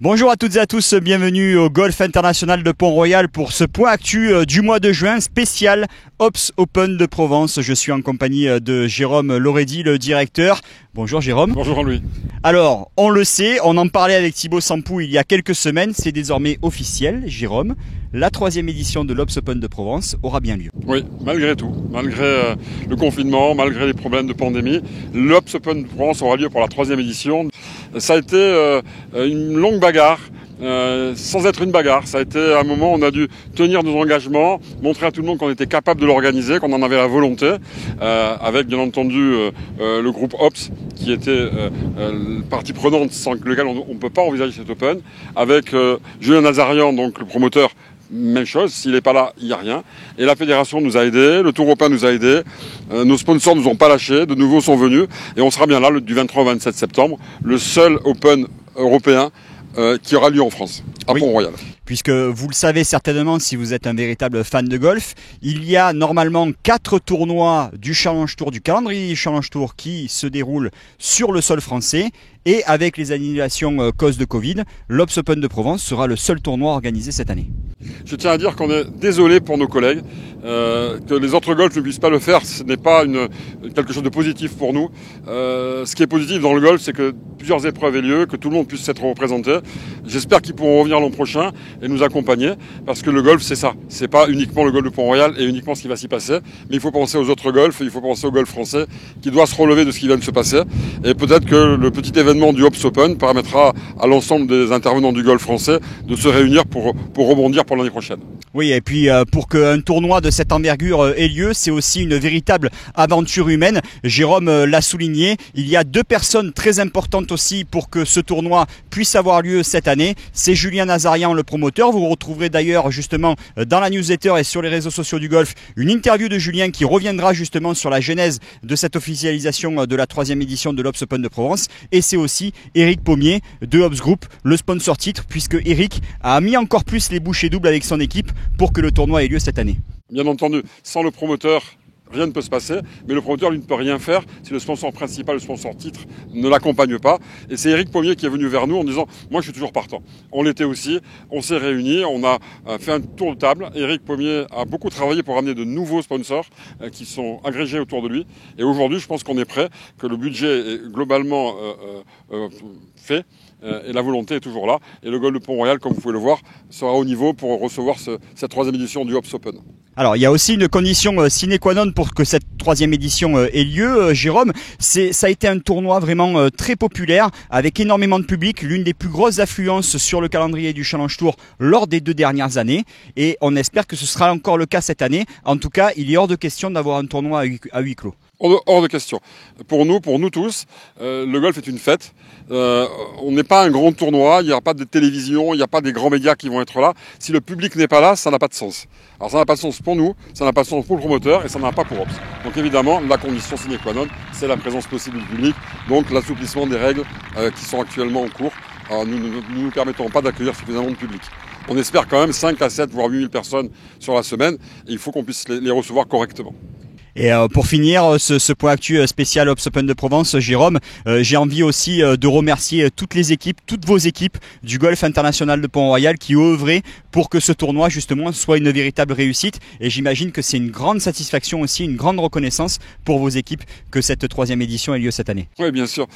Bonjour à toutes et à tous, bienvenue au Golf International de Pont-Royal pour ce point actu du mois de juin spécial Ops Open de Provence. Je suis en compagnie de Jérôme Loredi, le directeur. Bonjour Jérôme. Bonjour Jean-Louis. Alors, on le sait, on en parlait avec Thibaut Sampou il y a quelques semaines, c'est désormais officiel, Jérôme. La 3e édition de l'Ops Open de Provence aura bien lieu. Oui, malgré tout, malgré le confinement, malgré les problèmes de pandémie, l'Ops Open de Provence aura lieu pour la 3e édition. Ça a été une longue bagarre. Sans être une bagarre, ça a été un moment où on a dû tenir nos engagements, montrer à tout le monde qu'on était capable de l'organiser, qu'on en avait la volonté, avec bien entendu le groupe Ops qui était partie prenante sans lequel on ne peut pas envisager cet Open, avec Julien Nazarian, donc le promoteur. Même chose, s'il n'est pas là, il n'y a rien. Et la fédération nous a aidés, le Tour Européen nous a aidés, nos sponsors nous ont pas lâchés, de nouveaux sont venus, et on sera bien là du 23 au 27 septembre, le seul Open européen qui aura lieu en France, à Pont-Royal. Puisque vous le savez certainement si vous êtes un véritable fan de golf, il y a normalement 4 tournois du Challenge Tour, du calendrier Challenge Tour qui se déroulent sur le sol français. Et avec les annulations cause de Covid, l'Ops Open de Provence sera le seul tournoi organisé cette année. Je tiens à dire qu'on est désolé pour nos collègues, que les autres golfs ne puissent pas le faire, ce n'est pas quelque chose de positif pour nous. Ce qui est positif dans le golf, c'est que plusieurs épreuves aient lieu, que tout le monde puisse être représenté. J'espère qu'ils pourront revenir l'an prochain et nous accompagner, parce que le golf c'est ça. C'est pas uniquement le golf de Pont-Royal et uniquement ce qui va s'y passer, mais il faut penser aux autres golfs, il faut penser au golf français qui doit se relever de ce qui vient de se passer. Et peut-être que le petit événement du Ops Open permettra à l'ensemble des intervenants du golf français de se réunir pour rebondir pour l'année prochaine. Oui, et puis pour qu'un tournoi de cette envergure ait lieu, c'est aussi une véritable aventure humaine. Jérôme l'a souligné, il y a 2 personnes très importantes aussi pour que ce tournoi puisse avoir lieu cette année. C'est Julien Nazarian, le promoteur. Vous retrouverez d'ailleurs justement dans la newsletter et sur les réseaux sociaux du golf une interview de Julien qui reviendra justement sur la genèse de cette officialisation de la 3e édition de l'Ops Open de Provence. Et c'est aussi Éric Pommier de Ops Group, le sponsor titre, puisque Éric a mis encore plus les bouchées doubles avec son équipe pour que le tournoi ait lieu cette année. Bien entendu, sans le promoteur, rien ne peut se passer, mais le promoteur lui ne peut rien faire si le sponsor principal, le sponsor titre, ne l'accompagne pas. Et c'est Éric Pommier qui est venu vers nous en disant « Moi je suis toujours partant ». On l'était aussi, on s'est réunis, on a fait un tour de table. Éric Pommier a beaucoup travaillé pour amener de nouveaux sponsors qui sont agrégés autour de lui. Et aujourd'hui, je pense qu'on est prêt, que le budget est globalement fait. Et la volonté est toujours là. Et le golf de Pont-Royal, comme vous pouvez le voir, sera au niveau pour recevoir cette 3e édition du Ops Open. Alors, il y a aussi une condition sine qua non pour que cette 3e édition ait lieu, Jérôme. Ça a été un tournoi vraiment très populaire, avec énormément de public, l'une des plus grosses affluences sur le calendrier du Challenge Tour lors des 2 dernières années. Et on espère que ce sera encore le cas cette année. En tout cas, il est hors de question d'avoir un tournoi à huis clos. Hors de question. Pour nous tous, le golf est une fête. On n'est pas un grand tournoi, il n'y aura pas de télévision, il n'y a pas des grands médias qui vont être là. Si le public n'est pas là, ça n'a pas de sens. Alors ça n'a pas de sens pour nous, ça n'a pas de sens pour le promoteur et ça n'a pas pour Ops. Donc évidemment, la condition sine qua non, c'est la présence possible du public, donc l'assouplissement des règles qui sont actuellement en cours. Alors, nous ne nous permettrons pas d'accueillir suffisamment de public. On espère quand même 5 à 7, voire 8000 personnes sur la semaine et il faut qu'on puisse les recevoir correctement. Et pour finir ce point actu spécial Ops Open de Provence, Jérôme, j'ai envie aussi de remercier toutes les équipes, toutes vos équipes du Golf International de Pont-Royal qui ont œuvré pour que ce tournoi justement soit une véritable réussite. Et j'imagine que c'est une grande satisfaction aussi, une grande reconnaissance pour vos équipes que cette 3e édition ait lieu cette année. Oui, bien sûr.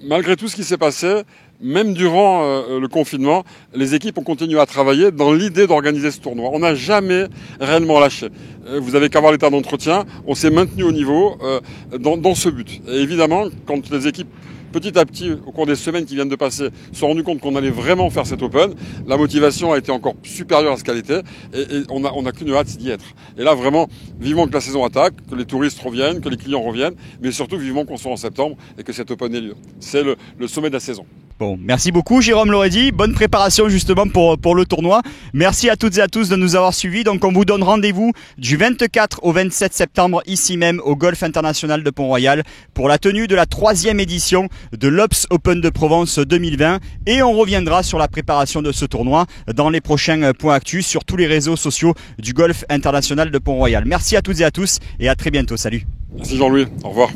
Malgré tout ce qui s'est passé, même durant le confinement, les équipes ont continué à travailler dans l'idée d'organiser ce tournoi. On n'a jamais réellement lâché. Vous avez qu'à voir l'état d'entretien. On s'est maintenu au niveau dans ce but. Et évidemment, quand les équipes, petit à petit, au cours des semaines qui viennent de passer, se sont rendues compte qu'on allait vraiment faire cet Open, la motivation a été encore supérieure à ce qu'elle était. Et on n'a qu'une hâte, c'est d'y être. Et là, vraiment, vivement que la saison attaque, que les touristes reviennent, que les clients reviennent, mais surtout vivement qu'on soit en septembre et que cet Open ait lieu. C'est le sommet de la saison. Bon, merci beaucoup Jérôme Loredi, bonne préparation justement pour le tournoi. Merci à toutes et à tous de nous avoir suivis. Donc on vous donne rendez-vous du 24 au 27 septembre ici même au Golf International de Pont-Royal pour la tenue de la 3e édition de l'Ops Open de Provence 2020. Et on reviendra sur la préparation de ce tournoi dans les prochains points actus sur tous les réseaux sociaux du Golf International de Pont-Royal. Merci à toutes et à tous et à très bientôt. Salut. Merci Jean-Louis, au revoir.